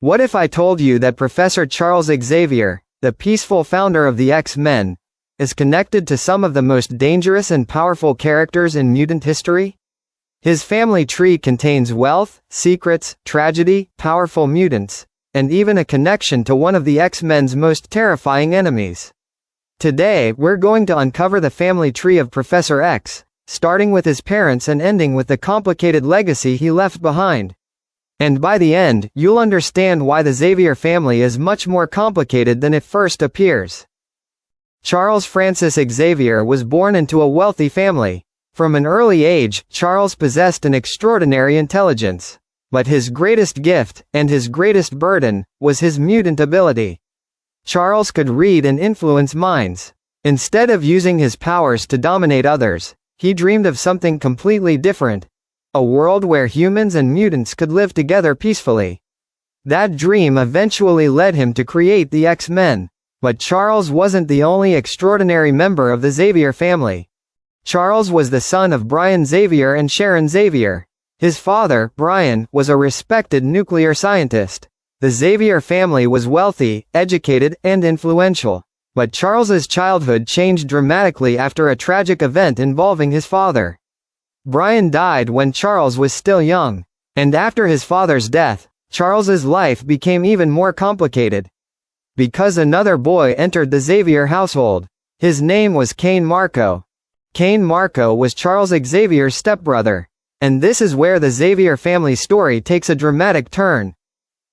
What if I told you that Professor Charles Xavier, the peaceful founder of the X-Men, is connected to some of the most dangerous and powerful characters in mutant history? His family tree contains wealth, secrets, tragedy, powerful mutants, and even a connection to one of the X-Men's most terrifying enemies. Today, we're going to uncover the family tree of Professor X, starting with his parents and ending with the complicated legacy he left behind. And by the end, you'll understand why the Xavier family is much more complicated than it first appears. Charles Francis Xavier was born into a wealthy family. From an early age, Charles possessed an extraordinary intelligence. But his greatest gift, and his greatest burden, was his mutant ability. Charles could read and influence minds. Instead of using his powers to dominate others, he dreamed of something completely different. A world where humans and mutants could live together peacefully. That dream eventually led him to create the X-Men. But Charles wasn't the only extraordinary member of the Xavier family. Charles was the son of Brian Xavier and Sharon Xavier. His father, Brian, was a respected nuclear scientist. The Xavier family was wealthy, educated, and influential. But Charles's childhood changed dramatically after a tragic event involving his father. Brian died when Charles was still young. And after his father's death, Charles's life became even more complicated. Because another boy entered the Xavier household. His name was Cain Marko. Cain Marko was Charles Xavier's stepbrother. And this is where the Xavier family story takes a dramatic turn.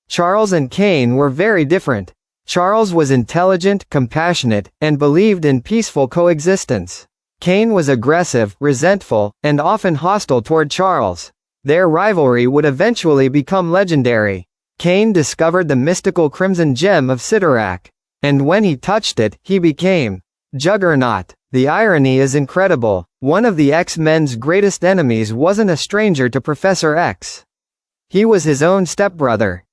Charles and Cain were very different. Charles was intelligent, compassionate, and believed in peaceful coexistence. Cain was aggressive, resentful, and often hostile toward Charles. Their rivalry would eventually become legendary. Cain discovered the mystical crimson gem of Cyttorak. And when he touched it, he became Juggernaut. The irony is incredible. One of the X-Men's greatest enemies wasn't a stranger to Professor X. He was his own stepbrother.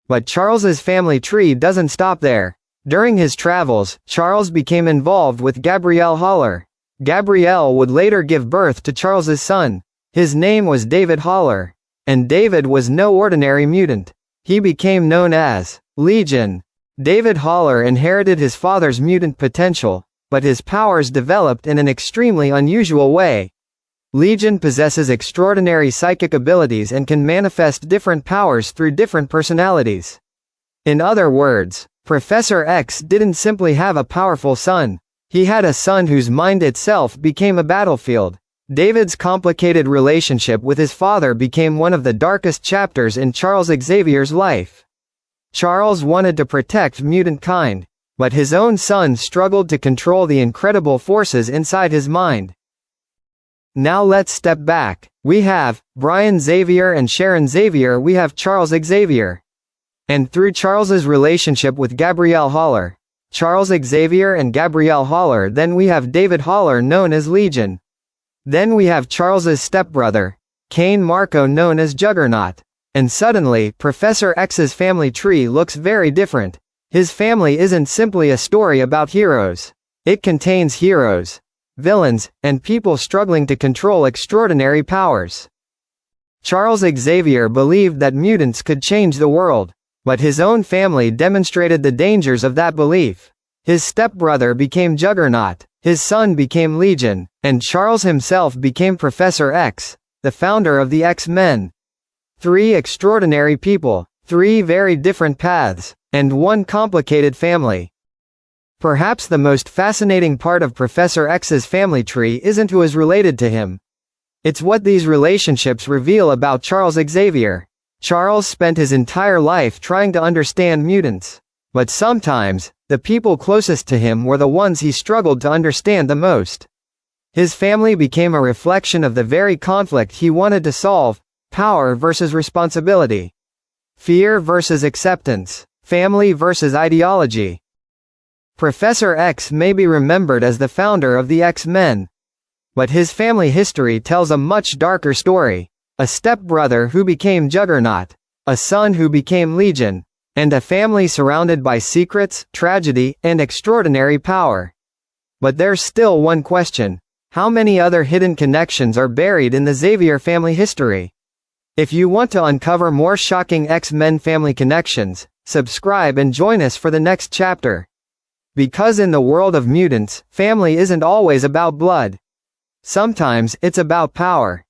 But Charles's family tree doesn't stop there. During his travels, Charles became involved with Gabrielle Haller. Gabrielle would later give birth to Charles's son. His name was David Haller. And David was no ordinary mutant. He became known as Legion. David Haller inherited his father's mutant potential, but his powers developed in an extremely unusual way. Legion possesses extraordinary psychic abilities and can manifest different powers through different personalities. In other words, Professor X didn't simply have a powerful son. He had a son whose mind itself became a battlefield. David's complicated relationship with his father became one of the darkest chapters in Charles Xavier's life. Charles wanted to protect mutant kind, but his own son struggled to control the incredible forces inside his mind. Now let's step back. We have Brian Xavier and Sharon Xavier. We have Charles Xavier. And through Charles's relationship with Gabrielle Haller, Charles Xavier and Gabrielle Haller, then we have David Haller known as Legion. Then we have Charles's stepbrother, Cain Marko known as Juggernaut. And suddenly, Professor X's family tree looks very different. His family isn't simply a story about heroes. It contains heroes, villains, and people struggling to control extraordinary powers. Charles Xavier believed that mutants could change the world. But his own family demonstrated the dangers of that belief. His stepbrother became Juggernaut, his son became Legion, and Charles himself became Professor X, the founder of the X-Men. 3 extraordinary people, 3 very different paths, and 1 complicated family. Perhaps the most fascinating part of Professor X's family tree isn't who is related to him. It's what these relationships reveal about Charles Xavier. Charles spent his entire life trying to understand mutants. But sometimes, the people closest to him were the ones he struggled to understand the most. His family became a reflection of the very conflict he wanted to solve: power versus responsibility, fear versus acceptance, family versus ideology. Professor X may be remembered as the founder of the X-Men. But his family history tells a much darker story. A stepbrother who became Juggernaut, a son who became Legion, and a family surrounded by secrets, tragedy, and extraordinary power. But there's still one question: how many other hidden connections are buried in the Xavier family history? If you want to uncover more shocking X-Men family connections, subscribe and join us for the next chapter. Because in the world of mutants, family isn't always about blood. Sometimes it's about power.